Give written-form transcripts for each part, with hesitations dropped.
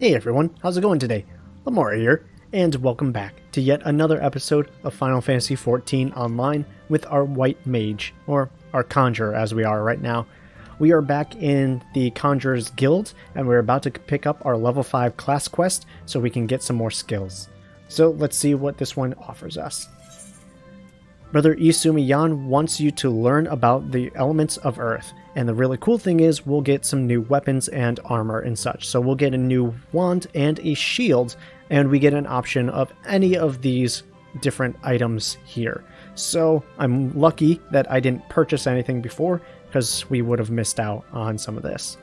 Hey everyone, how's it going today? Lamoura here, and welcome back to yet another episode of Final Fantasy XIV Online with our White Mage, or our Conjurer as we are right now. We are back in the Conjurer's Guild, and we're about to pick up our level 5 class quest so we can get some more skills. So let's see what this one offers us. Brother Isumiyan wants you to learn about the elements of Earth. And the really cool thing is we'll get some new weapons and armor and such. So we'll get a new wand and a shield, and we get an option of any of these different items here. So I'm lucky that I didn't purchase anything before, because we would have missed out on some of this.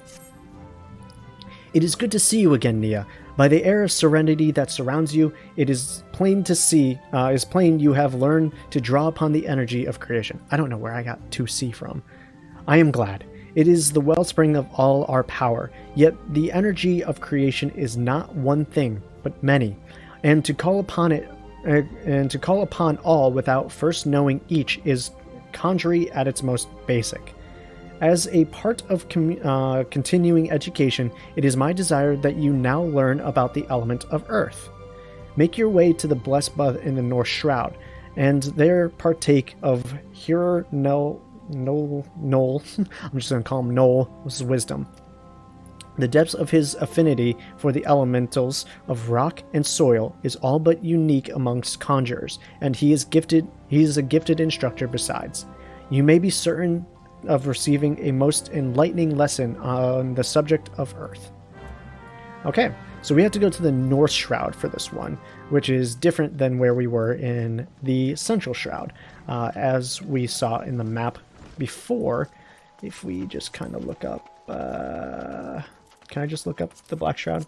It is good to see you again, Niah. By the air of serenity that surrounds you, it is plain you have learned to draw upon the energy of creation. I don't know where I got 2C from. I am glad. It is the wellspring of all our power, yet the energy of creation is not one thing, but many. And to call upon all without first knowing each is conjury at its most basic. As a part of continuing education, it is my desire that you now learn about the element of Earth. Make your way to the Blessed Bud in the North Shroud, and there partake of Noel. I'm just going to call him Noel's wisdom. The depths of his affinity for the elementals of rock and soil is all but unique amongst conjurers, and he is a gifted instructor besides. You may be certain of receiving a most enlightening lesson on the subject of Earth. Okay, so we have to go to the North Shroud for this one, which is different than where we were in the Central Shroud. As we saw in the map before, if we just kind of look up... can I just look up the Black Shroud?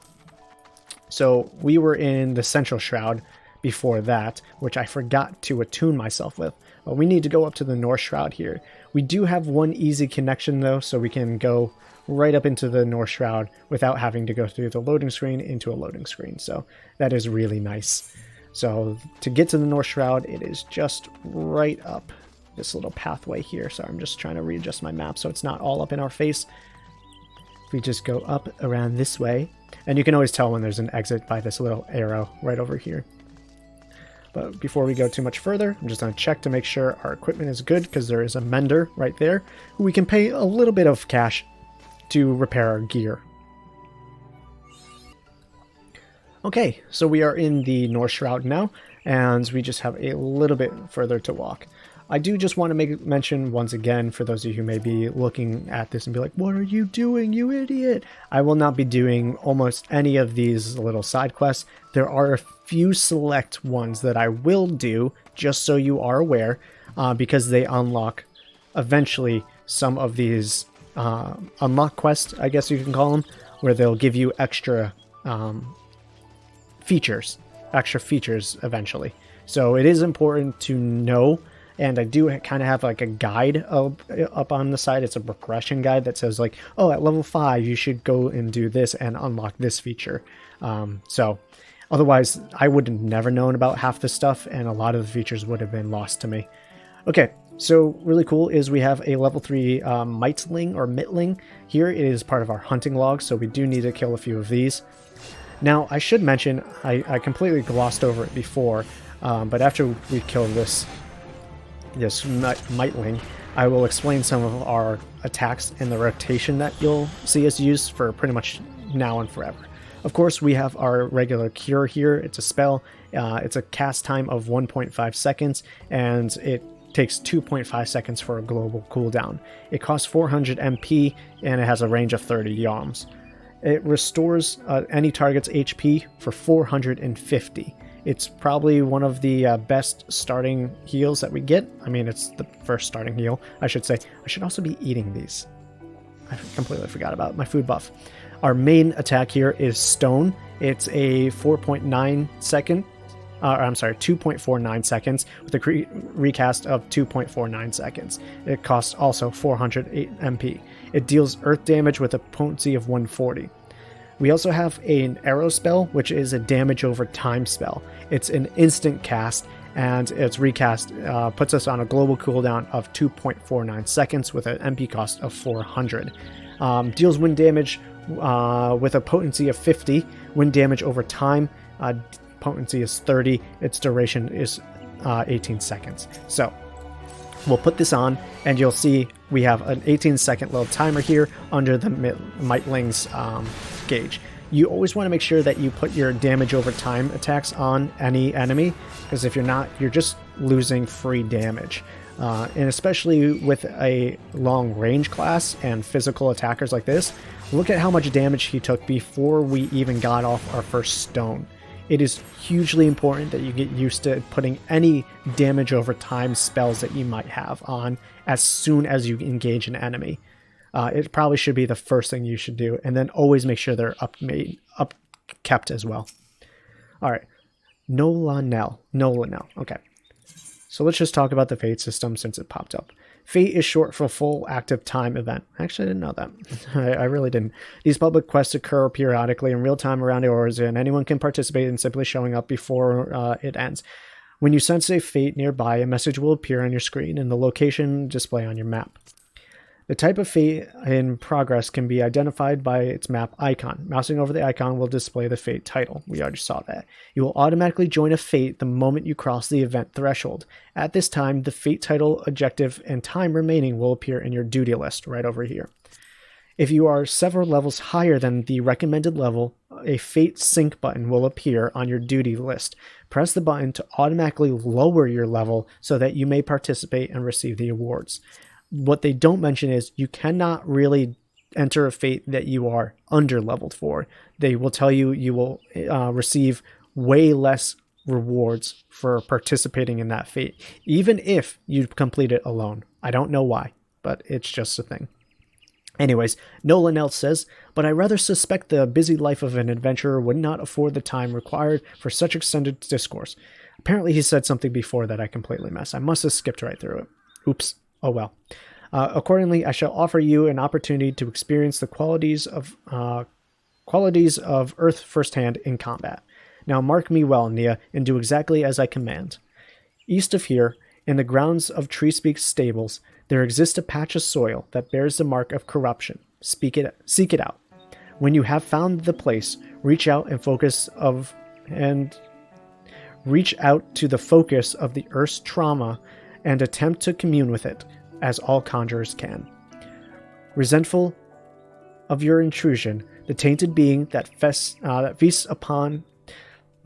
So we were in the Central Shroud before that, which I forgot to attune myself with. But we need to go up to the North Shroud here. We do have one easy connection though, so we can go right up into the North Shroud without having to go through the loading screen into a loading screen. So that is really nice. So to get to the North Shroud, it is just right up this little pathway here. So I'm just trying to readjust my map so it's not all up in our face. If we just go up around this way, and you can always tell when there's an exit by this little arrow right over here. But before we go too much further, I'm just going to check to make sure our equipment is good, because there is a mender right there who we can pay a little bit of cash to repair our gear. Okay, so we are in the North Shroud now, and we just have a little bit further to walk. I do just want to mention once again, for those of you who may be looking at this and be like, what are you doing, you idiot? I will not be doing almost any of these little side quests. There are a few select ones that I will do, just so you are aware, because they unlock eventually some of these unlock quests, I guess you can call them, where they'll give you extra features eventually. So it is important to know. And I do kind of have like a guide up on the side. It's a progression guide that says like, oh, at level 5, you should go and do this and unlock this feature. So otherwise, I would have never known about half the stuff, and a lot of the features would have been lost to me. Okay, so really cool is we have a level 3 Mightling or Mitling. Here it is part of our hunting log, so we do need to kill a few of these. Now, I should mention, I completely glossed over it before, but after we kill this Mightling, I will explain some of our attacks and the rotation that you'll see us use for pretty much now and forever. Of course, we have our regular cure here. It's a spell. It's a cast time of 1.5 seconds, and it takes 2.5 seconds for a global cooldown. It costs 400 MP, and it has a range of 30 yalms. It restores any target's HP for 450. It's probably one of the best starting heals that we get. I mean, it's the first starting heal, I should say. I should also be eating these. I completely forgot about my food buff. Our main attack here is Stone. It's a 2.49 seconds with a recast of 2.49 seconds. It costs also 408 MP. It deals earth damage with a potency of 140. We also have an arrow spell, which is a damage over time spell. It's an instant cast, and its recast puts us on a global cooldown of 2.49 seconds with an MP cost of 400. Deals wind damage with a potency of 50. Wind damage over time, potency is 30. Its duration is 18 seconds. So we'll put this on, and you'll see we have an 18-second little timer here under the Mightling's gauge. You always want to make sure that you put your damage over time attacks on any enemy, because if you're not, you're just losing free damage. And especially with a long range class and physical attackers like this, look at how much damage he took before we even got off our first stone. It is hugely important that you get used to putting any damage over time spells that you might have on as soon as you engage an enemy. It probably should be the first thing you should do, and then always make sure they're kept as well. All right, Nolanel. Okay, so let's just talk about the Fate system since it popped up. Fate is short for full active time event. Actually, I didn't know that. I really didn't. These public quests occur periodically in real time around Eorzea, and anyone can participate in simply showing up before it ends. When you sense a Fate nearby, a message will appear on your screen and the location display on your map. The type of Fate in progress can be identified by its map icon. Mousing over the icon will display the Fate title. We already saw that. You will automatically join a Fate the moment you cross the event threshold. At this time, the Fate title, objective, and time remaining will appear in your duty list right over here. If you are several levels higher than the recommended level, a Fate sync button will appear on your duty list. Press the button to automatically lower your level so that you may participate and receive the awards. What they don't mention is you cannot really enter a Fate that you are under leveled for. They will tell you you will receive way less rewards for participating in that Fate, even if you complete it alone. I don't know why, but it's just a thing. Anyways, Nolan else says, but I rather suspect the busy life of an adventurer would not afford the time required for such extended discourse. Apparently he said something before that I completely missed. I must have skipped right through it. Oops. Oh well. Accordingly, I shall offer you an opportunity to experience the qualities of Earth firsthand in combat. Now mark me well, Niah, and do exactly as I command. East of here, in the grounds of Treespeak's stables, there exists a patch of soil that bears the mark of corruption. Seek it out. When you have found the place, reach out to the focus of the Earth's trauma and attempt to commune with it, as all conjurers can. Resentful of your intrusion, the tainted being that feasts upon...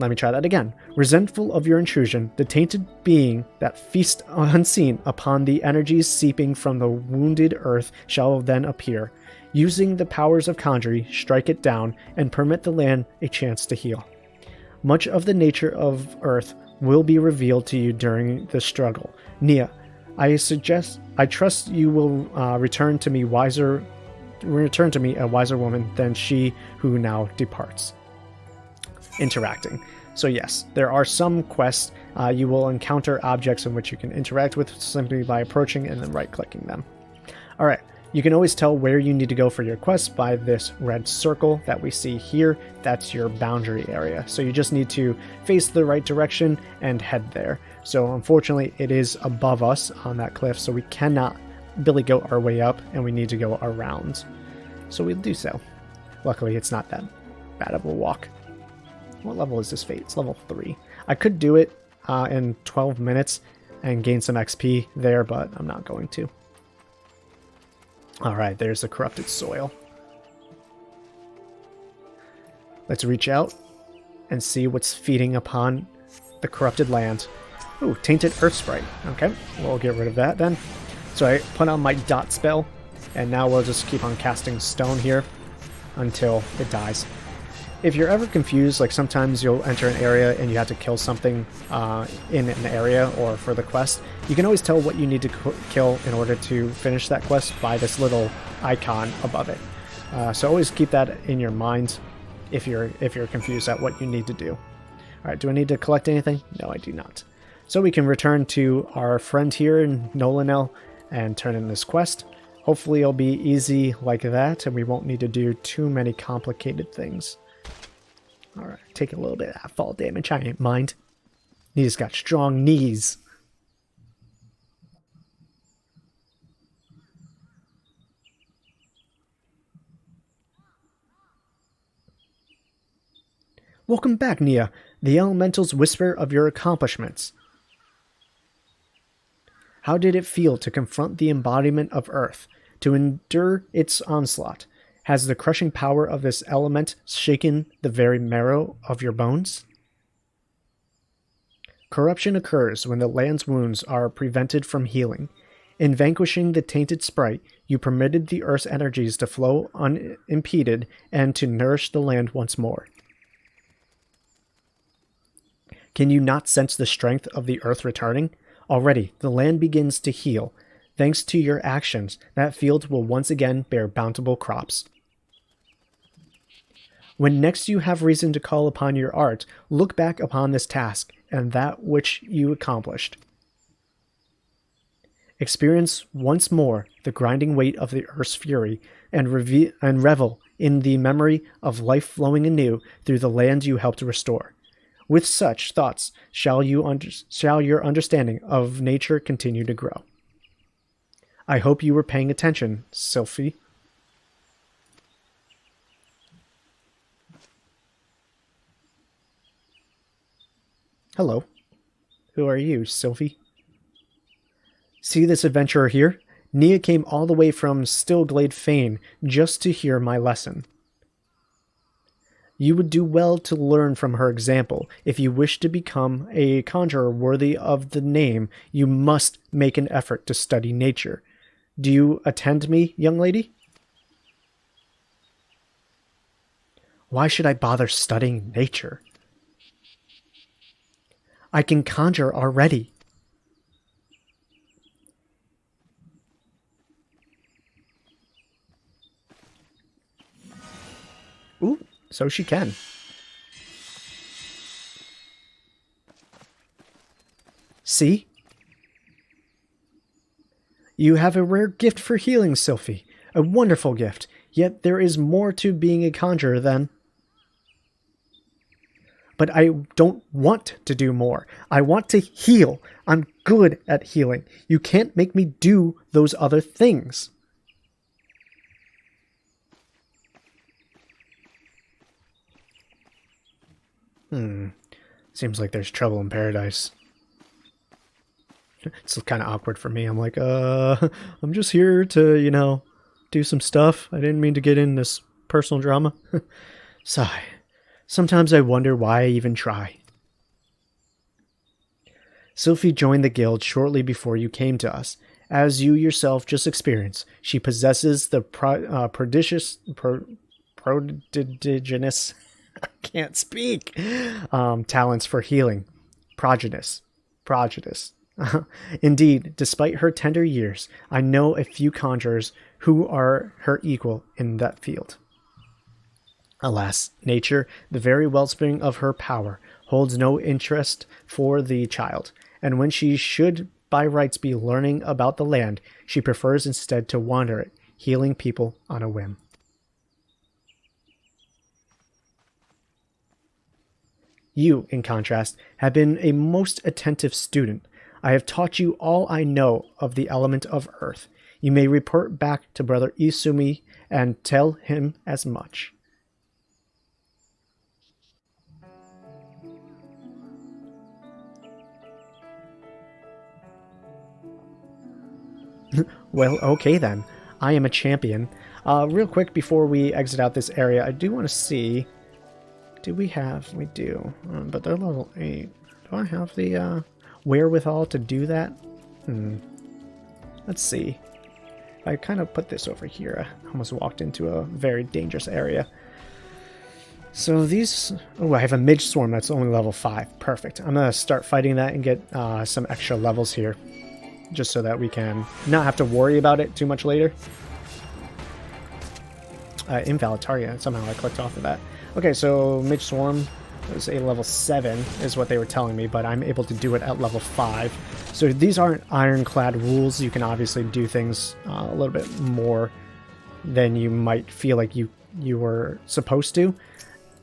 Let me try that again. Resentful of your intrusion, the tainted being that feasts unseen upon the energies seeping from the wounded earth shall then appear. Using the powers of conjury, strike it down and permit the land a chance to heal. Much of the nature of earth will be revealed to you during the struggle. Niah, I trust you will return to me a wiser woman than she who now departs. Interacting. So yes, there are some quests you will encounter objects in which you can interact with simply by approaching and then right-clicking them. Alright, you can always tell where you need to go for your quest by this red circle that we see here. That's your boundary area. So you just need to face the right direction and head there. So unfortunately, it is above us on that cliff, so we cannot billy goat our way up, and we need to go around. So we'll do so. Luckily, it's not that bad of a walk. What level is this Fate? It's level 3. I could do it in 12 minutes and gain some XP there, but I'm not going to. Alright, there's the corrupted soil. Let's reach out and see what's feeding upon the corrupted land. Ooh, Tainted Earth Sprite. Okay, we'll get rid of that then. So I put on my dot spell, and now we'll just keep on casting stone here until it dies. If you're ever confused, like sometimes you'll enter an area and you have to kill something in an area or for the quest, you can always tell what you need to kill in order to finish that quest by this little icon above it. So always keep that in your mind if you're confused at what you need to do. Alright, do I need to collect anything? No, I do not. So we can return to our friend here in Nolanel and turn in this quest. Hopefully it'll be easy like that and we won't need to do too many complicated things. Alright, take a little bit of that fall damage, I ain't mind. Niah's got strong knees. Welcome back, Niah. The elementals whisper of your accomplishments. How did it feel to confront the embodiment of Earth, to endure its onslaught? Has the crushing power of this element shaken the very marrow of your bones? Corruption occurs when the land's wounds are prevented from healing. In vanquishing the tainted sprite, you permitted the Earth's energies to flow unimpeded and to nourish the land once more. Can you not sense the strength of the Earth returning? Already, the land begins to heal. Thanks to your actions, that field will once again bear bountiful crops. When next you have reason to call upon your art, look back upon this task and that which you accomplished. Experience once more the grinding weight of the Earth's fury and revel in the memory of life flowing anew through the land you helped restore. With such thoughts shall your understanding of nature continue to grow. I hope you were paying attention, Sylphie. Hello. Who are you, Sylphie? See this adventurer here? Niah came all the way from Stillglade Fane just to hear my lesson. You would do well to learn from her example. If you wish to become a conjurer worthy of the name, you must make an effort to study nature. Do you attend me, young lady? Why should I bother studying nature? I can conjure already. Ooh, so she can. See? You have a rare gift for healing, Sylphie. A wonderful gift. Yet there is more to being a conjurer than... But I don't want to do more. I want to heal. I'm good at healing. You can't make me do those other things. Seems like there's trouble in paradise. It's kind of awkward for me. I'm like, I'm just here to, do some stuff. I didn't mean to get in this personal drama. Sigh. Sometimes I wonder why I even try. Sylphie joined the guild shortly before you came to us. As you yourself just experienced, she possesses the prodigious I can't speak. Talents for healing. Prodigious. Indeed, despite her tender years, I know a few conjurers who are her equal in that field. Alas, nature, the very wellspring of her power, holds no interest for the child, and when she should by rights be learning about the land, she prefers instead to wander it, healing people on a whim. You, in contrast, have been a most attentive student. I have taught you all I know of the element of earth. You may report back to Brother Izumi and tell him as much. Well, okay then. I am a champion. Real quick before we exit out this area, I do want to see... Do we have... We do. But they're level 8. Do I have the wherewithal to do that? Let's see. I kind of put this over here. I almost walked into a very dangerous area. So these... Oh, I have a mage swarm that's only level 5. Perfect. I'm going to start fighting that and get some extra levels here. Just so that we can not have to worry about it too much later. Invalid target. Somehow I clicked off of that. Okay, so Mage Swarm is a level 7 is what they were telling me, but I'm able to do it at level 5. So these aren't ironclad rules. You can obviously do things a little bit more than you might feel like you were supposed to.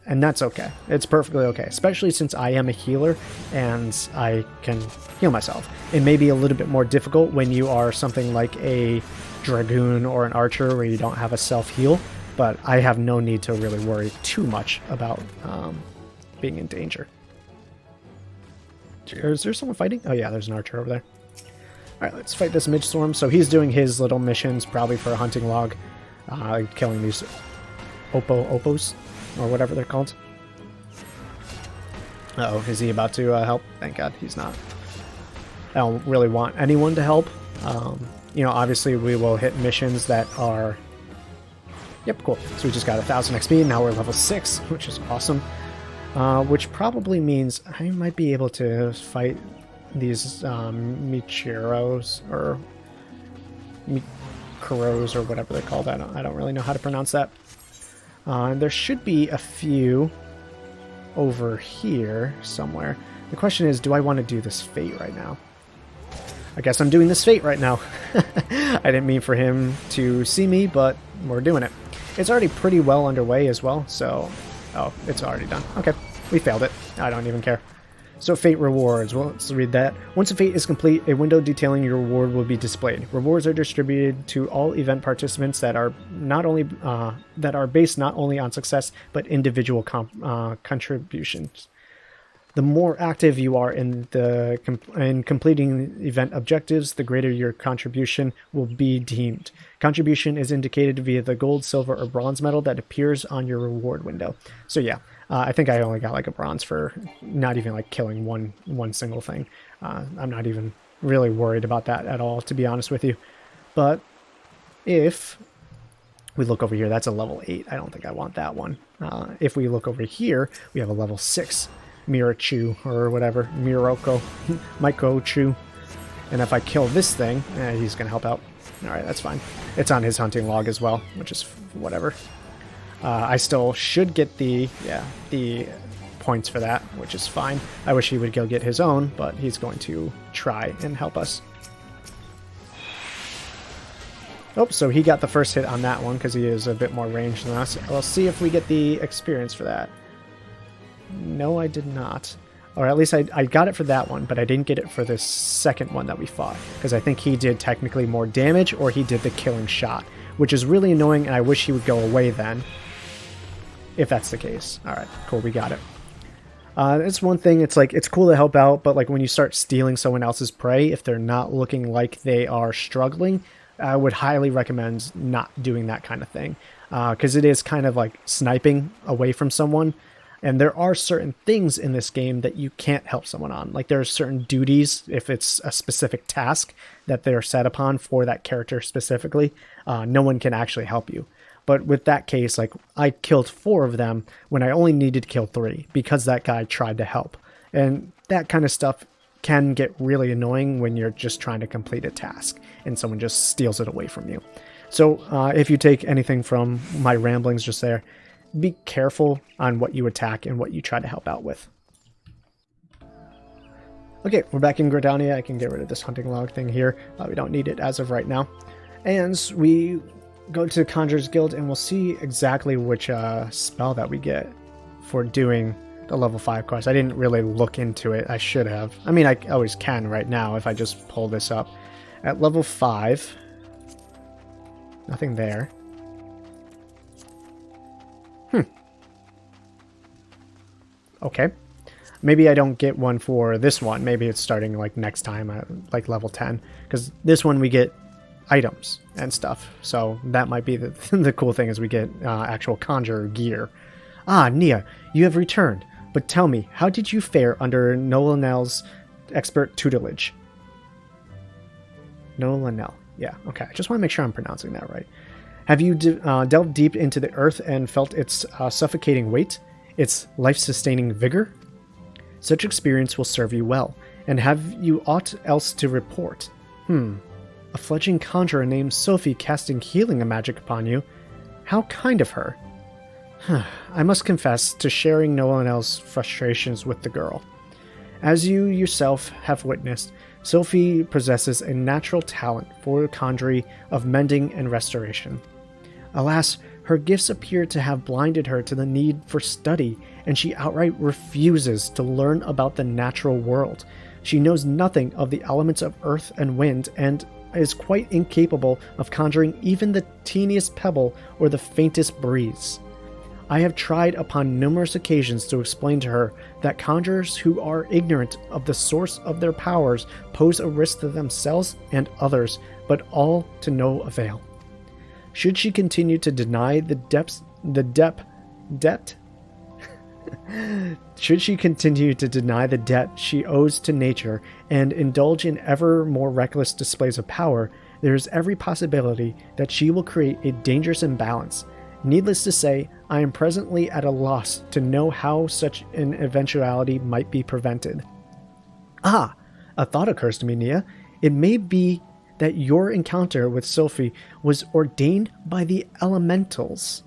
And that's okay. It's perfectly okay, especially since I am a healer and I can heal myself. It may be a little bit more difficult when you are something like a dragoon or an archer where you don't have a self-heal, but I have no need to really worry too much about being in danger. Is there someone fighting? Oh yeah, there's an archer over there. Alright, let's fight this Midgestorm. So he's doing his little missions, probably for a hunting log, killing these Opos, or whatever they're called. Uh-oh, is he about to help? Thank God he's not. I don't really want anyone to help. You know, obviously we will hit missions that are... Yep, cool. So we just got 1,000 XP, now we're level 6, which is awesome. Which probably means I might be able to fight these Michiros, or Mikuros, or whatever they're called. I don't really know how to pronounce that. There should be a few over here somewhere. The question is, do I want to do this fate right now? I guess I'm doing this fate right now. I didn't mean for him to see me, but we're doing it. It's already pretty well underway as well, so... Oh, it's already done. Okay, we failed it. I don't even care. So fate rewards. Well, let's read that. Once a fate is complete, a window detailing your reward will be displayed. Rewards are distributed to all event participants that are based not only on success but individual contributions. The more active you are in completing event objectives, the greater your contribution will be deemed. Contribution is indicated via the gold, silver, or bronze medal that appears on your reward window. So yeah, I think I only got like a bronze for not even like killing one single thing. I'm not even really worried about that at all, to be honest with you. But if we look over here, that's a level 8. I don't think I want that one. If we look over here, we have a level 6. Mirachu, or whatever, Miroko, Maikochu. And if I kill this thing, he's going to help out. Alright, that's fine. It's on his hunting log as well, which is whatever. I still should get the points for that, which is fine. I wish he would go get his own, but he's going to try and help us. Oh, so he got the first hit on that one because he is a bit more ranged than us. We'll see if we get the experience for that. No, I did not. Or at least I got it for that one, but I didn't get it for the second one that we fought. Because I think he did technically more damage, or he did the killing shot. Which is really annoying, and I wish he would go away then. If that's the case. Alright, cool, we got it. It's one thing, it's like, it's cool to help out, but like when you start stealing someone else's prey, if they're not looking like they are struggling, I would highly recommend not doing that kind of thing. Because it is kind of like sniping away from someone. And there are certain things in this game that you can't help someone on. Like there are certain duties, if it's a specific task that they're set upon for that character specifically, no one can actually help you. But with that case, like I killed 4 of them when I only needed to kill 3 because that guy tried to help. And that kind of stuff can get really annoying when you're just trying to complete a task and someone just steals it away from you. So if you take anything from my ramblings just there, be careful on what you attack and what you try to help out with. Okay, we're back in Gridania. I can get rid of this hunting log thing here. We don't need it as of right now. And we go to Conjurer's Guild and we'll see exactly which spell that we get for doing the level 5 quest. I didn't really look into it. I should have. I mean, I always can right now if I just pull this up. At level 5, nothing there. Okay. Maybe I don't get one for this one. Maybe it's starting like next time at like level 10. Because this one we get items and stuff. So that might be the cool thing is we get actual conjurer gear. Ah, Niah, you have returned. But tell me, how did you fare under Nolanel's expert tutelage? Nolanel. Yeah, okay. I just want to make sure I'm pronouncing that right. Have you delved deep into the earth and felt its suffocating weight? Its life-sustaining vigor? Such experience will serve you well. And have you aught else to report? A fledgling conjurer named Sophie casting healing magic upon you. How kind of her. I must confess to sharing Nolanel's frustrations with the girl. As you yourself have witnessed, Sophie possesses a natural talent for the conjuring of mending and restoration. Alas, Her gifts appear to have blinded her to the need for study, and she outright refuses to learn about the natural world. She knows nothing of the elements of earth and wind, and is quite incapable of conjuring even the teeniest pebble or the faintest breeze. I have tried upon numerous occasions to explain to her that conjurers who are ignorant of the source of their powers pose a risk to themselves and others, but all to no avail. Should she continue to deny Should she continue to deny the debt she owes to nature and indulge in ever more reckless displays of power, there is every possibility that she will create a dangerous imbalance. Needless to say, I am presently at a loss to know how such an eventuality might be prevented. Ah, a thought occurs to me, Niah. It may be that your encounter with Sophie was ordained by the elementals.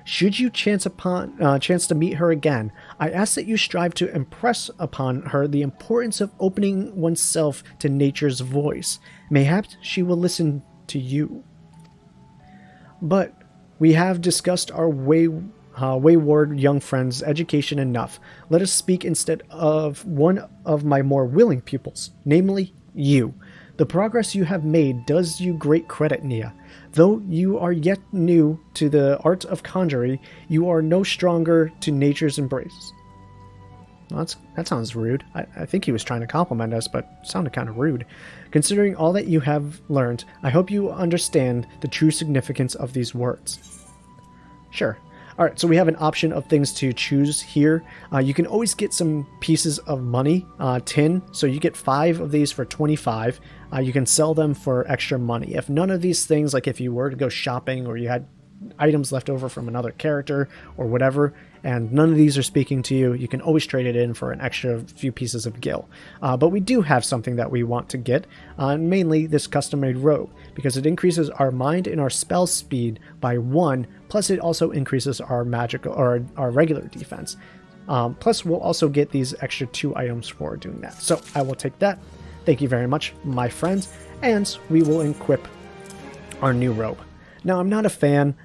Should you chance to meet her again, I ask that you strive to impress upon her the importance of opening oneself to nature's voice. Mayhaps she will listen to you. But we have discussed our wayward young friend's education enough. Let us speak instead of one of my more willing pupils, namely you. The progress you have made does you great credit, Niah. Though you are yet new to the art of conjuring, you are no stronger to nature's embrace. Well, that sounds rude. I think he was trying to compliment us, but it sounded kind of rude. Considering all that you have learned, I hope you understand the true significance of these words. Sure. Alright, so we have an option of things to choose here. You can always get some pieces of money, tin, so you get 5 of these for 25. You can sell them for extra money. If none of these things, like if you were to go shopping or you had items left over from another character or whatever, and none of these are speaking to you, you can always trade it in for an extra few pieces of gil. But we do have something that we want to get, mainly this custom-made robe, because it increases our mind and our spell speed by 1, plus it also increases our magical or our regular defense. Plus we'll also get these extra 2 items for doing that. So I will take that. Thank you very much, my friends, and we will equip our new robe. Now, I'm not a fan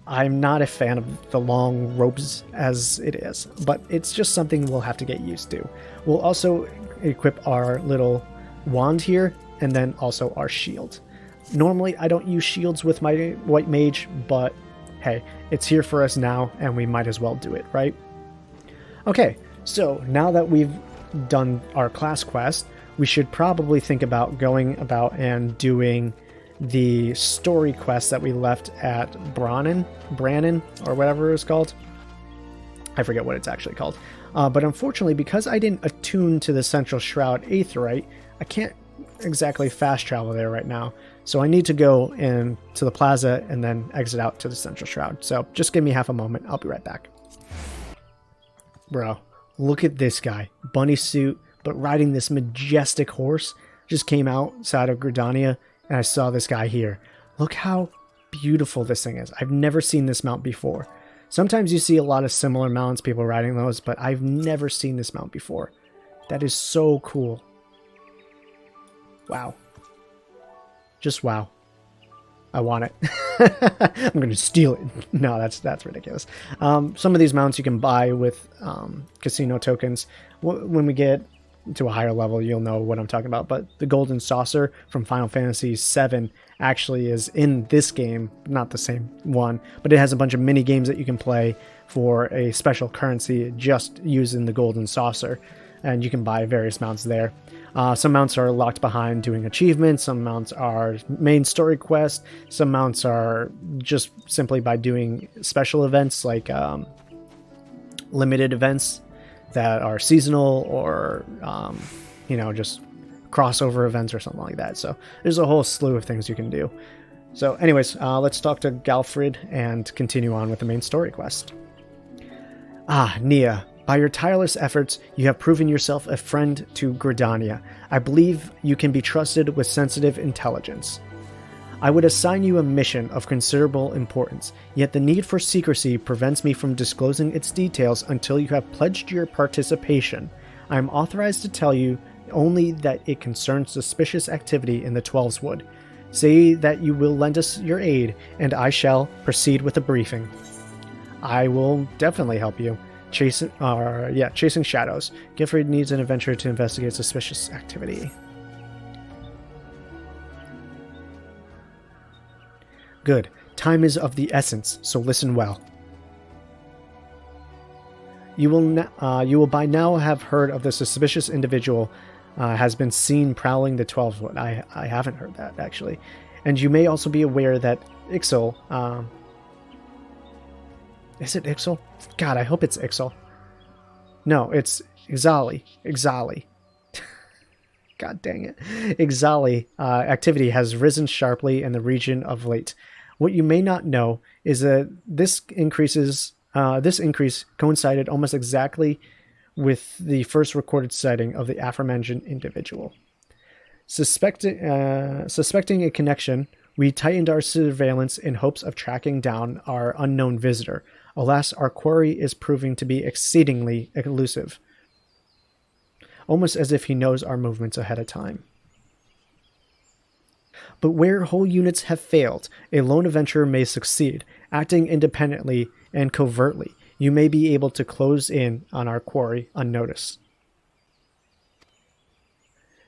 of the long robes as it is, but it's just something we'll have to get used to. We'll also equip our little wand here, and then also our shield. Normally, I don't use shields with my white mage, but hey, it's here for us now, and we might as well do it, right? Okay, so now that we've done our class quest, we should probably think about going about and doing the story quest that we left at Brannon, or whatever it's called. I forget what it's actually called. But unfortunately, because I didn't attune to the Central Shroud Aetheryte, I can't exactly fast travel there right now. So I need to go into the plaza and then exit out to the Central Shroud. So just give me half a moment. I'll be right back. Bro, look at this guy. Bunny suit, but riding this majestic horse. Just came outside of Gridania, and I saw this guy here. Look how beautiful this thing is. I've never seen this mount before. Sometimes you see a lot of similar mounts, people riding those, but I've never seen this mount before. That is so cool. Wow. Just wow. I want it. I'm going to steal it. No, that's ridiculous. Some of these mounts you can buy with casino tokens. When we get to a higher level, you'll know what I'm talking about. But the golden saucer from Final Fantasy XIV actually is in this game, not the same one, but it has a bunch of mini games that you can play for a special currency just using the golden saucer, and you can buy various mounts there. Some mounts are locked behind doing achievements, some mounts are main story quests, some mounts are just simply by doing special events like limited events that are seasonal or, just crossover events or something like that. So there's a whole slew of things you can do. So anyways, let's talk to Galfrid and continue on with the main story quest. Niah, by your tireless efforts, you have proven yourself a friend to Gridania. I believe you can be trusted with sensitive intelligence. I would assign you a mission of considerable importance, yet the need for secrecy prevents me from disclosing its details until you have pledged your participation. I am authorized to tell you only that it concerns suspicious activity in the Twelves Wood. Say that you will lend us your aid, and I shall proceed with the briefing. I will definitely help you. Chasing shadows. Gifford needs an adventurer to investigate suspicious activity. Good. Time is of the essence, so listen well. You will by now have heard of the suspicious individual has been seen prowling the 12-foot. I haven't heard that, actually. And you may also be aware that Ixal... is it Ixal? God, I hope it's Ixal. No, it's Ixali. God dang it. Ixali activity has risen sharply in the region of late. What you may not know is that this increase coincided almost exactly with the first recorded sighting of the aforementioned individual. Suspecting a connection, we tightened our surveillance in hopes of tracking down our unknown visitor. Alas, our quarry is proving to be exceedingly elusive, almost as if he knows our movements ahead of time. But where whole units have failed, a lone adventurer may succeed. Acting independently and covertly, you may be able to close in on our quarry unnoticed.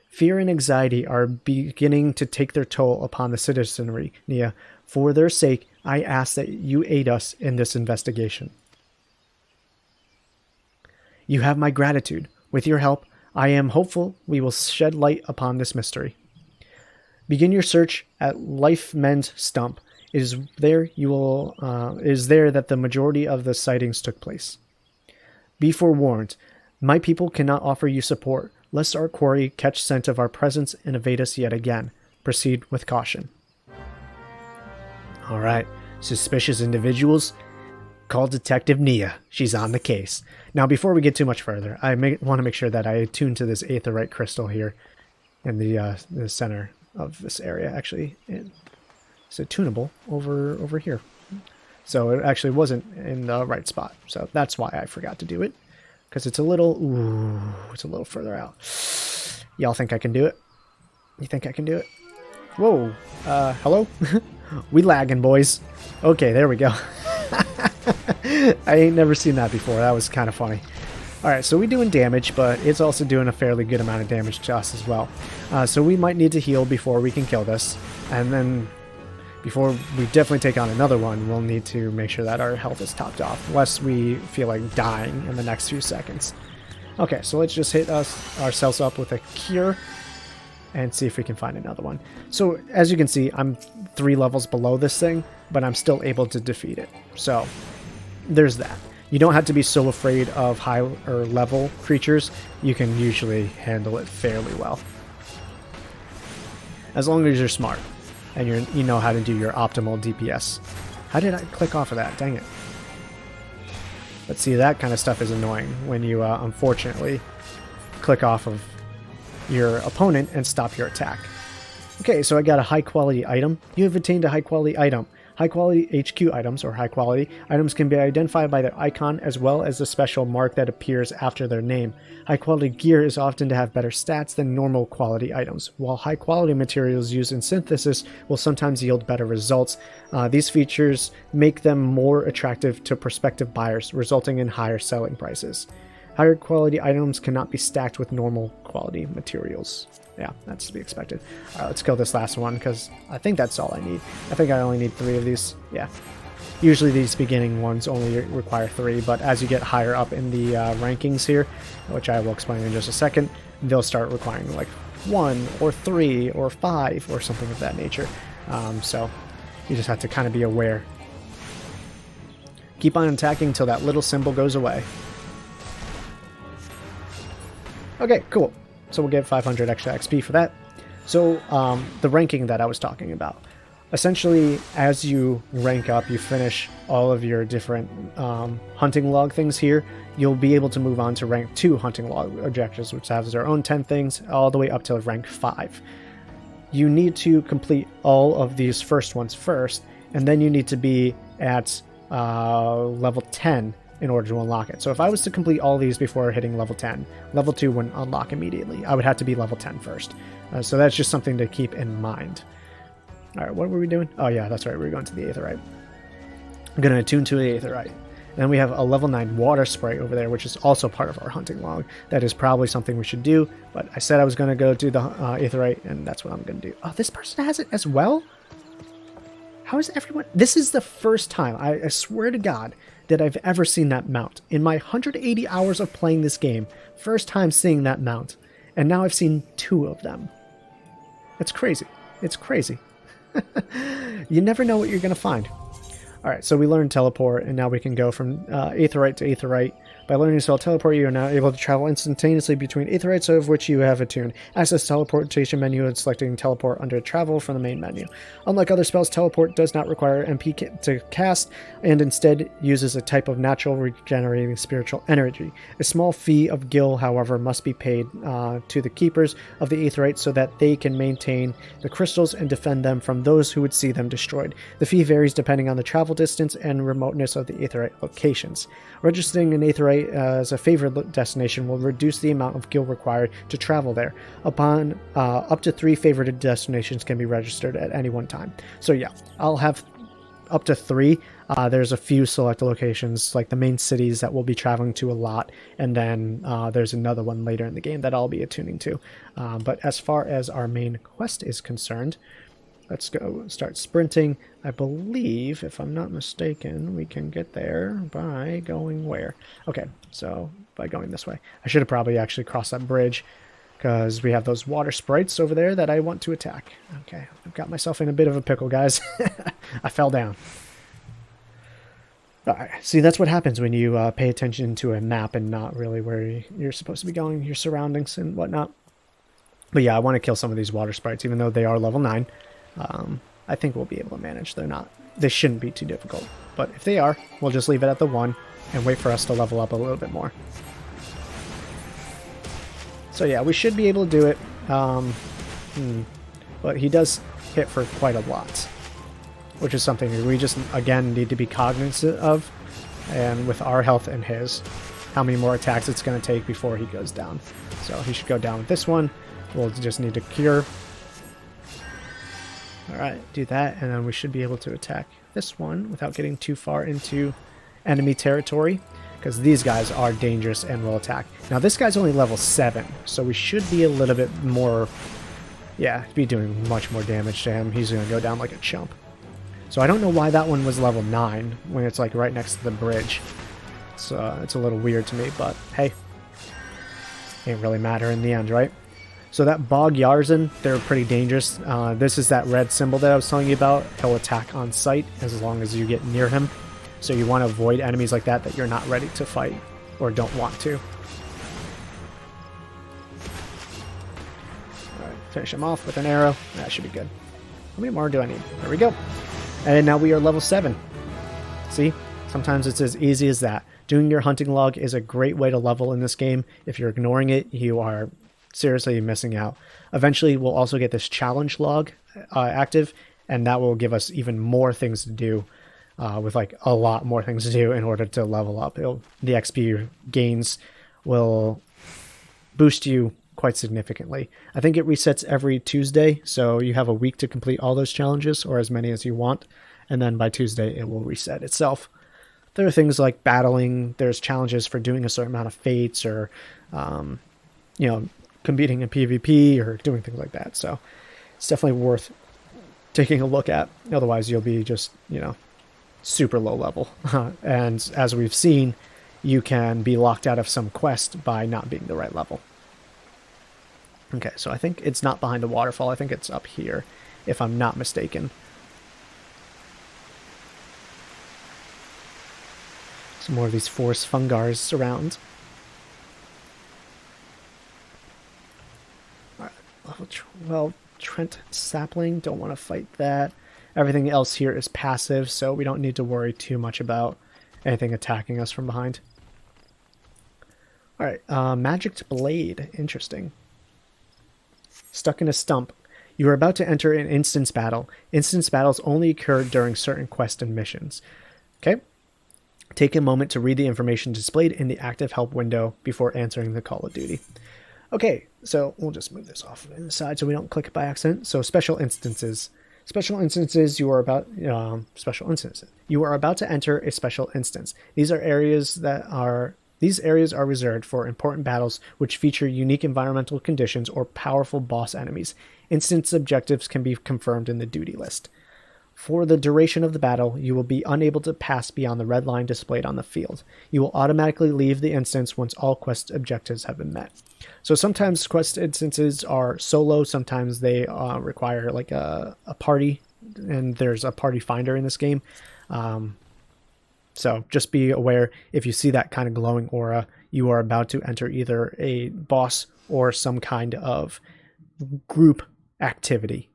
Fear and anxiety are beginning to take their toll upon the citizenry, Niah. For their sake, I ask that you aid us in this investigation. You have my gratitude. With your help, I am hopeful we will shed light upon this mystery. Begin your search at Life Mend's Stump. It is there that the majority of the sightings took place. Be forewarned, my people cannot offer you support, lest our quarry catch scent of our presence and evade us yet again. Proceed with caution. Alright, suspicious individuals? Call Detective Niah. She's on the case. Now, before we get too much further, I want to make sure that I attune to this aetheryte crystal here in the center of this area. Actually, it's attunable over here. So it actually wasn't in the right spot. So that's why I forgot to do it. Because it's a little further out. Y'all think I can do it? You think I can do it? Whoa. Hello? We lagging, boys. Okay, there we go. I ain't never seen that before. That was kind of funny. Alright, so we're doing damage, but it's also doing a fairly good amount of damage to us as well. So we might need to heal before we can kill this. And then, before we definitely take on another one, we'll need to make sure that our health is topped off, lest we feel like dying in the next few seconds. Okay, so let's just hit ourselves up with a cure, and see if we can find another one. So, as you can see, I'm 3 levels below this thing, but I'm still able to defeat it. So, there's that. You don't have to be so afraid of high or level creatures. You can usually handle it fairly well. As long as you're smart, and you know how to do your optimal DPS. How did I click off of that? Dang it. But see, that kind of stuff is annoying when you, unfortunately, click off of your opponent and stop your attack. Okay, so I got a high quality item. You have attained a high quality item. High quality HQ items, or high quality items, can be identified by their icon as well as the special mark that appears after their name. High quality gear is often to have better stats than normal quality items, while high quality materials used in synthesis will sometimes yield better results. These features make them more attractive to prospective buyers, resulting in higher selling prices. Higher quality items cannot be stacked with normal quality materials. Yeah, that's to be expected. Alright, let's kill this last one, because I think that's all I need. I think I only need 3 of these. Yeah. Usually these beginning ones only require 3, but as you get higher up in the rankings here, which I will explain in just a second, they'll start requiring like 1 or 3 or 5 or something of that nature. So you just have to kind of be aware. Keep on attacking until that little symbol goes away. Okay, cool. So we'll get 500 extra XP for that. So the ranking that I was talking about. Essentially, as you rank up, you finish all of your different hunting log things here, you'll be able to move on to rank 2 hunting log objectives, which has their own 10 things, all the way up to rank 5. You need to complete all of these first ones first, and then you need to be at level 10 in order to unlock it. So if I was to complete all these before hitting level 10, level 2 wouldn't unlock immediately. I would have to be level 10 first. So that's just something to keep in mind. All right, what were we doing? Oh yeah, that's right. We were going to the Aetheryte. I'm going to attune to the Aetheryte. And then we have a level 9 water sprite over there, which is also part of our hunting log. That is probably something we should do, but I said I was going to go do the Aetheryte, and that's what I'm going to do. Oh, this person has it as well? How is everyone... This is the first time, I swear to God, that I've ever seen that mount. In my 180 hours of playing this game, first time seeing that mount. And now I've seen 2 of them. It's crazy. It's crazy. You never know what you're going to find. Alright, so we learned teleport, and now we can go from Aetheryte to Aetheryte. By learning to spell teleport, you are now able to travel instantaneously between Aetherites of which you have attuned. Access teleportation menu and selecting teleport under travel from the main menu. Unlike other spells, teleport does not require MP to cast, and instead uses a type of natural regenerating spiritual energy. A small fee of gil, however, must be paid to the keepers of the Aetherites so that they can maintain the crystals and defend them from those who would see them destroyed. The fee varies depending on the travel distance and remoteness of the Aetherite locations. Registering an Aetherite as a favored destination will reduce the amount of gil required to travel there. Upon up to 3 favorited destinations can be registered at any one time. So yeah, I'll have up to 3. There's a few select locations, like the main cities that we'll be traveling to a lot, and then there's another one later in the game that I'll be attuning to. But as far as our main quest is concerned, let's go start sprinting. I believe, if I'm not mistaken, we can get there by going where? Okay, so by going this way. I should have probably actually crossed that bridge because we have those water sprites over there that I want to attack. Okay, I've got myself in a bit of a pickle, guys. I fell down. Alright, see, that's what happens when you pay attention to a map and not really where you're supposed to be going, your surroundings and whatnot. But yeah, I want to kill some of these water sprites, even though they are level 9. I think we'll be able to manage. They shouldn't be too difficult. But if they are, we'll just leave it at the 1 and wait for us to level up a little bit more. So yeah, we should be able to do it. But he does hit for quite a lot, which is something we just, again, need to be cognizant of. And with our health and his, how many more attacks it's going to take before he goes down. So he should go down with this one. We'll just need to cure. Alright, do that, and then we should be able to attack this one without getting too far into enemy territory, because these guys are dangerous and will attack. Now, this guy's only level 7, so we should be a little bit more... Yeah, be doing much more damage to him. He's going to go down like a chump. So I don't know why that one was level 9 when it's like right next to the bridge. So it's a little weird to me, but hey, ain't really matter in the end, right? So that Bog Yarzan, they're pretty dangerous. This is that red symbol that I was telling you about. He'll attack on sight as long as you get near him. So you want to avoid enemies like that you're not ready to fight or don't want to. Alright, finish him off with an arrow. That should be good. How many more do I need? There we go. And now we are level 7. See? Sometimes it's as easy as that. Doing your hunting log is a great way to level in this game. If you're ignoring it, you are seriously missing out. Eventually, we'll also get this challenge log active, and that will give us even more things to do, with like a lot more things to do in order to level up. The XP gains will boost you quite significantly. I think it resets every Tuesday, so you have a week to complete all those challenges, or as many as you want, and then by Tuesday it will reset itself. There are things like battling, there's challenges for doing a certain amount of fates, or competing in PvP or doing things like that. So it's definitely worth taking a look at. Otherwise, you'll be just, super low level. And as we've seen, you can be locked out of some quest by not being the right level. Okay, so I think it's not behind the waterfall. I think it's up here, if I'm not mistaken. Some more of these forest fungars around. Well, Trent Sapling, don't want to fight that. Everything else here is passive, so we don't need to worry too much about anything attacking us from behind. Alright, Magic Blade. Interesting. Stuck in a stump. You are about to enter an instance battle. Instance battles only occur during certain quests and missions. Okay? Take a moment to read the information displayed in the active help window before answering the call of duty. Okay, so we'll just move this off to the side so we don't click it by accident. So special instances. Special instances you are about special instances. You are about to enter a special instance. These areas are reserved for important battles which feature unique environmental conditions or powerful boss enemies. Instance objectives can be confirmed in the duty list. For the duration of the battle, you will be unable to pass beyond the red line displayed on the field. You will automatically leave the instance once all quest objectives have been met. So sometimes quest instances are solo, sometimes they require like a party, and there's a party finder in this game. So just be aware, if you see that kind of glowing aura, you are about to enter either a boss or some kind of group activity.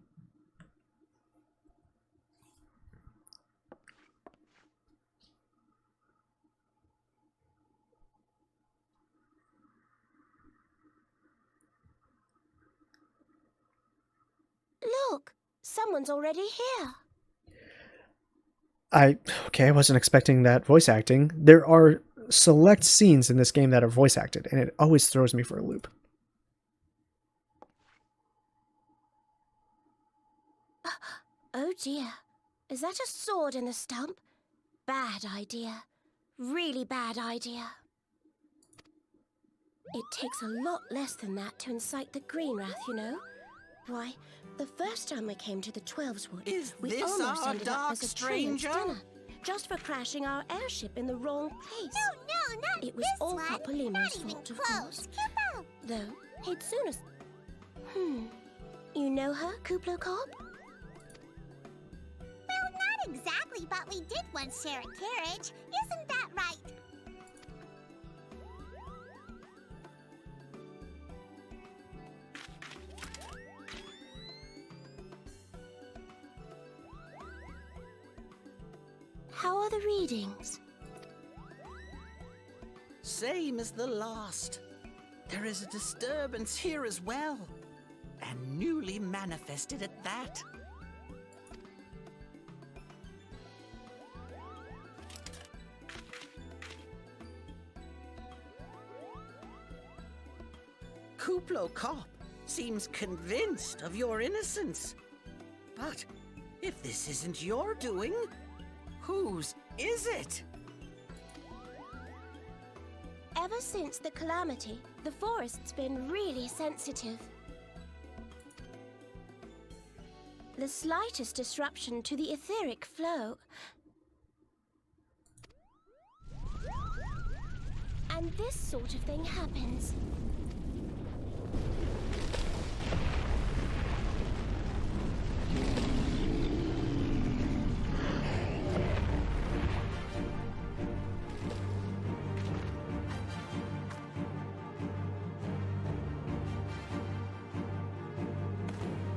Look, someone's already here. I wasn't expecting that voice acting. There are select scenes in this game that are voice acted, and it always throws me for a loop. Oh dear, is that a sword in the stump? Bad idea. Really bad idea. It takes a lot less than that to incite the green wrath, you know. Why, the first time we came to the 12's Wood, we almost ended up as a stranger dinner, just for crashing our airship in the wrong place. No, not it was all Papa Lima's fault, of course. Though, he'd soon as... You know her, Kuplo Cop? Well, not exactly, but we did once share a carriage. Isn't that right? How are the readings? Same as the last. There is a disturbance here as well. And newly manifested at that. Kuplo Cop seems convinced of your innocence. But if this isn't your doing, whose is it? Ever since the calamity, the forest's been really sensitive. The slightest disruption to the etheric flow, and this sort of thing happens.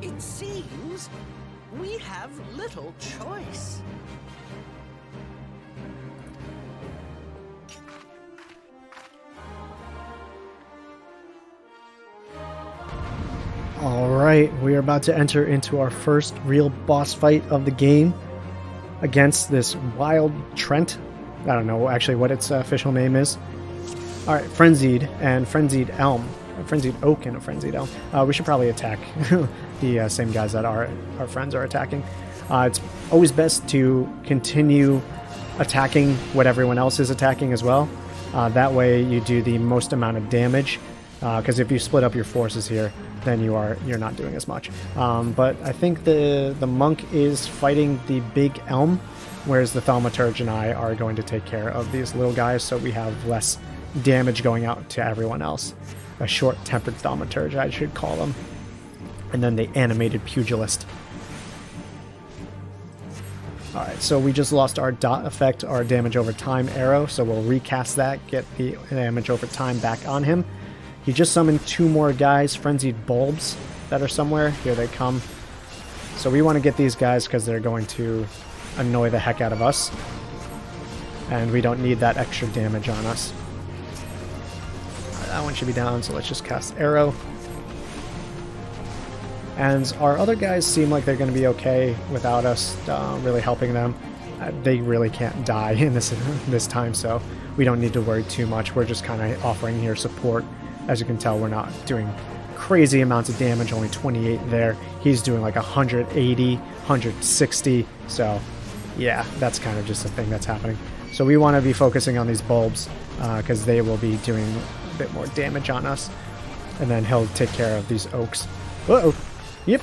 It seems we have little choice. Alright, we are about to enter into our first real boss fight of the game against this wild Trent. I don't know actually what its official name is. Alright, Frenzied and Frenzied Elm. Frenzied Oak and a Frenzied Elm. We should probably attack the same guys that our friends are attacking. It's always best to continue attacking what everyone else is attacking as well. That way you do the most amount of damage. Because if you split up your forces here, then you're not doing as much. But I think the monk is fighting the big elm, whereas the thaumaturge and I are going to take care of these little guys, so we have less damage going out to everyone else. A short-tempered thaumaturge, I should call them. And then the animated pugilist. Alright, so we just lost our dot effect, our damage over time arrow, so we'll recast that, get the damage over time back on him. He just summoned 2 more guys, frenzied bulbs, that are somewhere. Here they come. So we want to get these guys because they're going to annoy the heck out of us. And we don't need that extra damage on us. That one should be down, so let's just cast arrow. And our other guys seem like they're going to be okay without us really helping them. They really can't die in this time, so we don't need to worry too much. We're just kind of offering here support. As you can tell, we're not doing crazy amounts of damage, only 28 there. He's doing like 180, 160. So yeah, that's kind of just a thing that's happening. So we want to be focusing on these bulbs because they will be doing a bit more damage on us. And then he'll take care of these oaks. Uh-oh. Yep.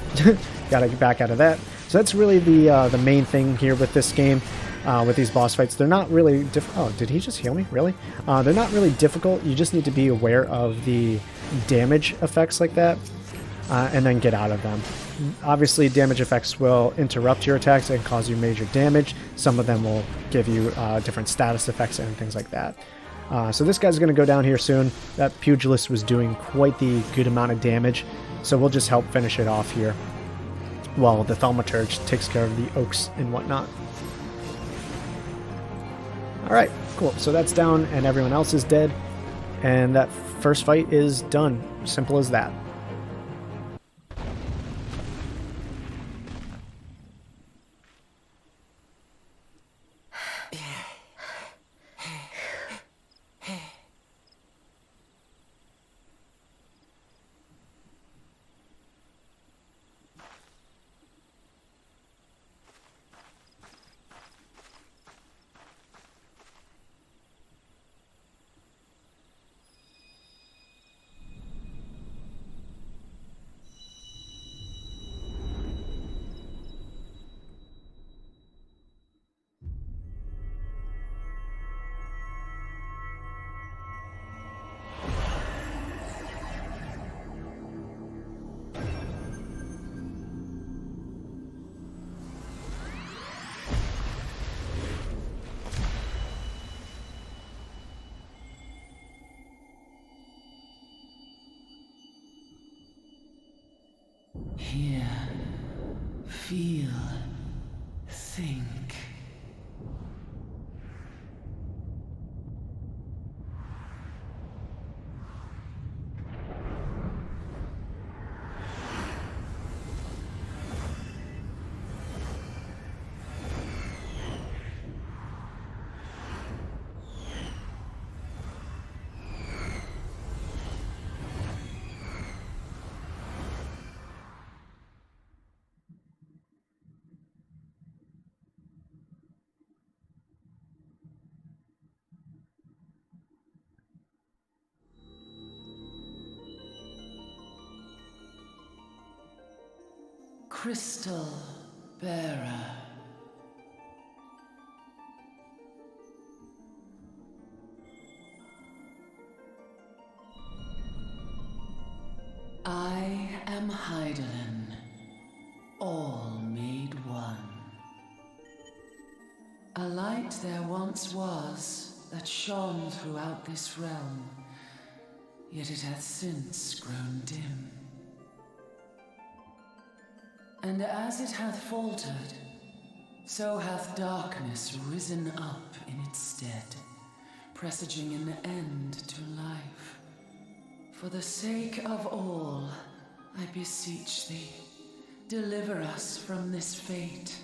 Gotta get back out of that. So that's really the main thing here with this game. With these boss fights, they're not really oh, did he just heal me? Really? They're not really difficult. You just need to be aware of the damage effects like that, and then get out of them. Obviously, damage effects will interrupt your attacks and cause you major damage. Some of them will give you different status effects and things like that. So this guy's going to go down here soon. That pugilist was doing quite the good amount of damage, so we'll just help finish it off here while the thaumaturge takes care of the oaks and whatnot. Alright, cool. So that's down and everyone else is dead. And that first fight is done. Simple as that. Hear, feel, think. Crystal Bearer. I am Hydaelyn, all made one. A light there once was that shone throughout this realm, yet it hath since grown dim. And as it hath faltered, so hath darkness risen up in its stead, presaging an end to life. For the sake of all, I beseech thee, deliver us from this fate.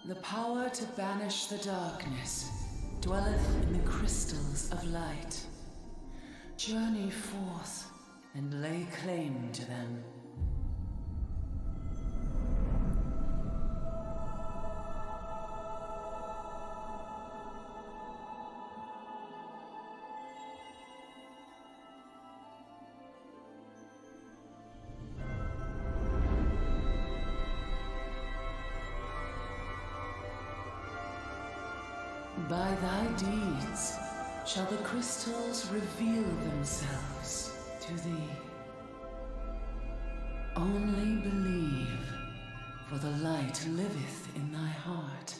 The power to banish the darkness dwelleth in the crystals of light. Journey forth and lay claim to them. By thy deeds shall the crystals reveal themselves to thee. Only believe, for the light liveth in thy heart.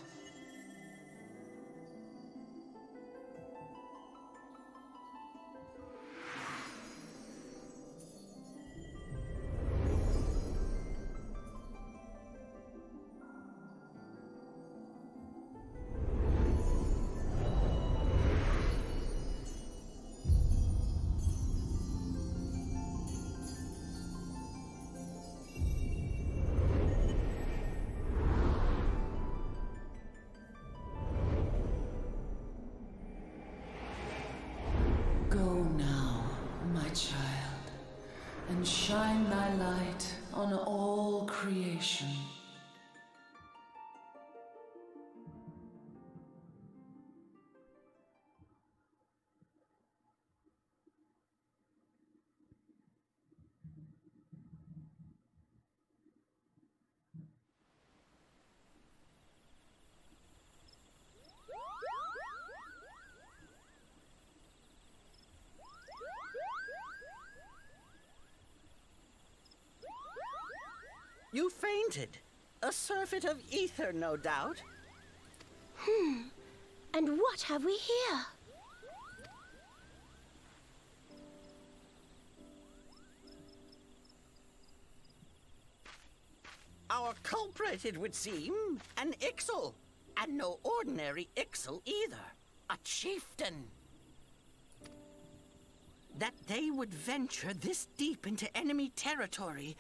creation. You fainted. A surfeit of ether, no doubt. And what have we here? Our culprit, it would seem, an Ixal. And no ordinary Ixal either. A chieftain. That they would venture this deep into enemy territory,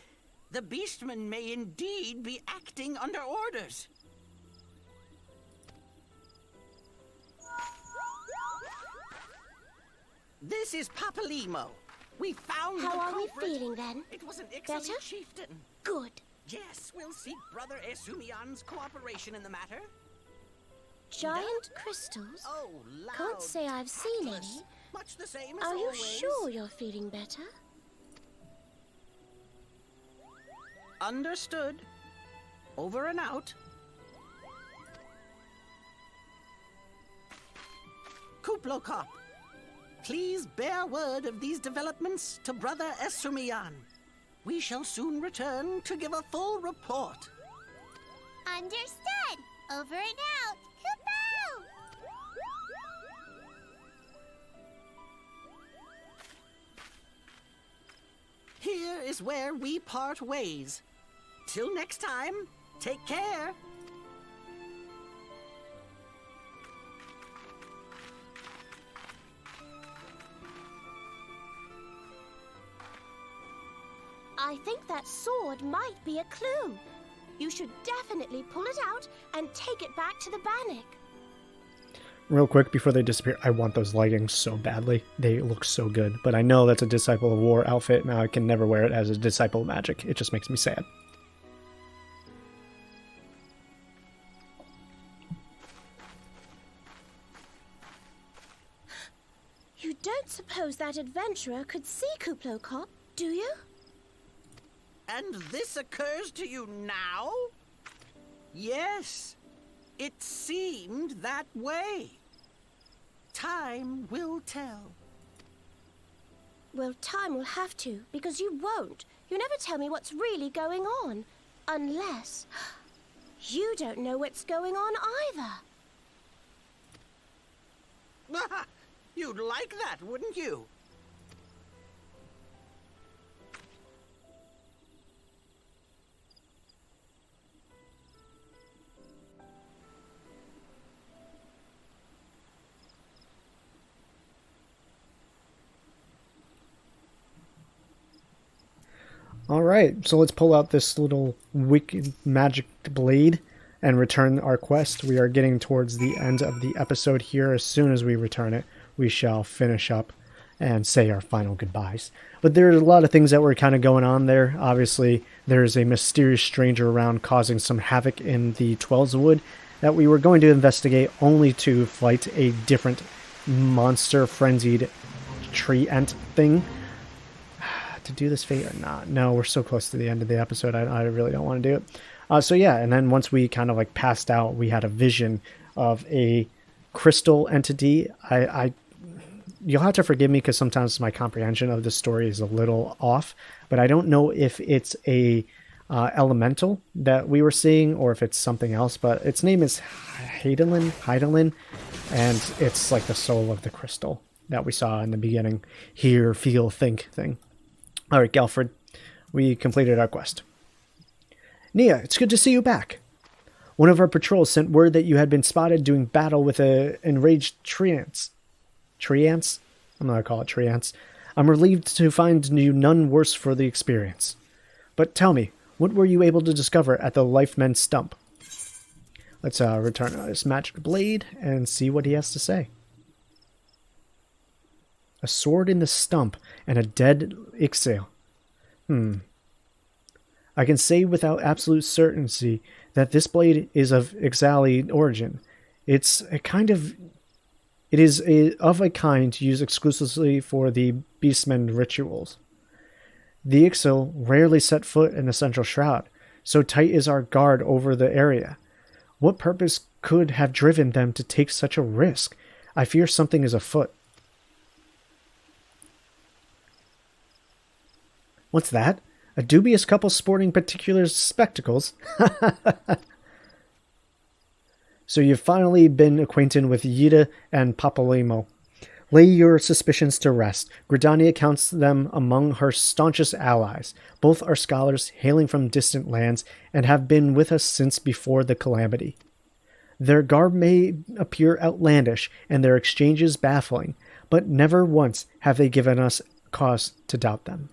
the beastmen may indeed be acting under orders. This is Papalimo. We found the How are we culprit. feeling then? It was an Better? Ixalan chieftain. Good. Yes, we'll seek Brother Esumian's cooperation in the matter. Giant crystals? Oh, loud. Can't say I've seen any. Much the same as Are you always. sure you're feeling better? Understood. Over and out. Kuplokop, please bear word of these developments to Brother Esumian. We shall soon return to give a full report. Understood. Over and out. Kupo! Here is where we part ways. Till next time, take care. I think that sword might be a clue. You should definitely pull it out and take it back to the Bannock. Real quick, before they disappear, I want those leggings so badly. They look so good. But I know that's a Disciple of War outfit. Now I can never wear it as a Disciple of Magic. It just makes me sad. You don't suppose that adventurer could see Kuplokop, do you? And this occurs to you now? Yes, it seemed that way. Time will tell. Well, time will have to, because you won't. You never tell me what's really going on. Unless you don't know what's going on either. You'd like that, wouldn't you? Alright, so let's pull out this little wicked magic blade and return our quest. We are getting towards the end of the episode here. As soon as we return it, we shall finish up and say our final goodbyes. But there's a lot of things that were kind of going on there. Obviously, there's a mysterious stranger around causing some havoc in the Twelveswood that we were going to investigate, only to fight a different monster-frenzied tree ant thing. To do this fate or not? No, we're so close to the end of the episode. I really don't want to do it. So yeah, and then once we kind of like passed out, we had a vision of a crystal entity. You'll have to forgive me because sometimes my comprehension of the story is a little off, but I don't know if it's a elemental that we were seeing or if it's something else. But its name is Heidelin, and it's like the soul of the crystal that we saw in the beginning. Hear, feel, think thing. All right, Galfred, we completed our quest. Niah, it's good to see you back. One of our patrols sent word that you had been spotted doing battle with an enraged tree ants. Tree ants? I'm not going to call it tree ants. I'm relieved to find you none worse for the experience. But tell me, what were you able to discover at the Lifemen Stump? Let's return this magic blade and see what he has to say. A sword in the stump and a dead Ixal. I can say without absolute certainty that this blade is of Ixali origin. It is of a kind used exclusively for the beastmen rituals. The Ixil rarely set foot in the central shroud, so tight is our guard over the area. What purpose could have driven them to take such a risk? I fear something is afoot. What's that? A dubious couple sporting particular spectacles? So you've finally been acquainted with Yida and Papalimo. Lay your suspicions to rest. Gridania counts them among her staunchest allies. Both are scholars hailing from distant lands and have been with us since before the calamity. Their garb may appear outlandish and their exchanges baffling, but never once have they given us cause to doubt them.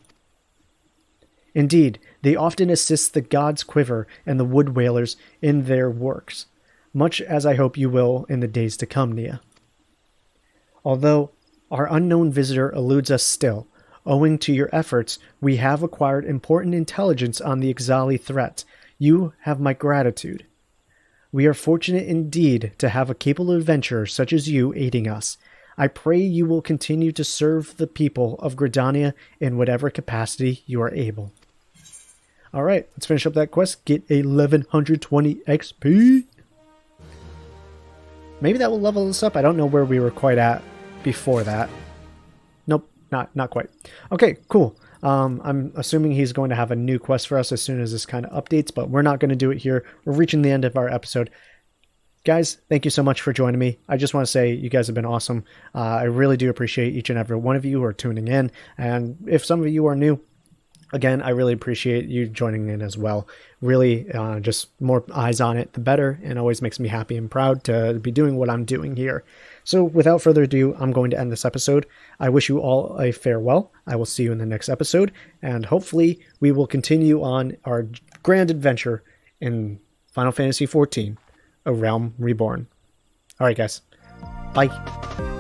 Indeed, they often assist the gods Quiver and the Wood Whalers in their works, much as I hope you will in the days to come, Niah. Although our unknown visitor eludes us still, owing to your efforts, we have acquired important intelligence on the Ixali threat. You have my gratitude. We are fortunate indeed to have a capable adventurer such as you aiding us. I pray you will continue to serve the people of Gridania in whatever capacity you are able. Alright, let's finish up that quest. Get 1120 XP. Maybe that will level us up. I don't know where we were quite at before that. Nope, not quite. Okay, cool. I'm assuming he's going to have a new quest for us as soon as this kind of updates, but we're not going to do it here. We're reaching the end of our episode. Guys, thank you so much for joining me. I just want to say you guys have been awesome. I really do appreciate each and every one of you who are tuning in. And if some of you are new, again, I really appreciate you joining in as well. Really, just more eyes on it, the better, and always makes me happy and proud to be doing what I'm doing here. So without further ado, I'm going to end this episode. I wish you all a farewell. I will see you in the next episode, and hopefully we will continue on our grand adventure in Final Fantasy XIV, A Realm Reborn. All right, guys. Bye.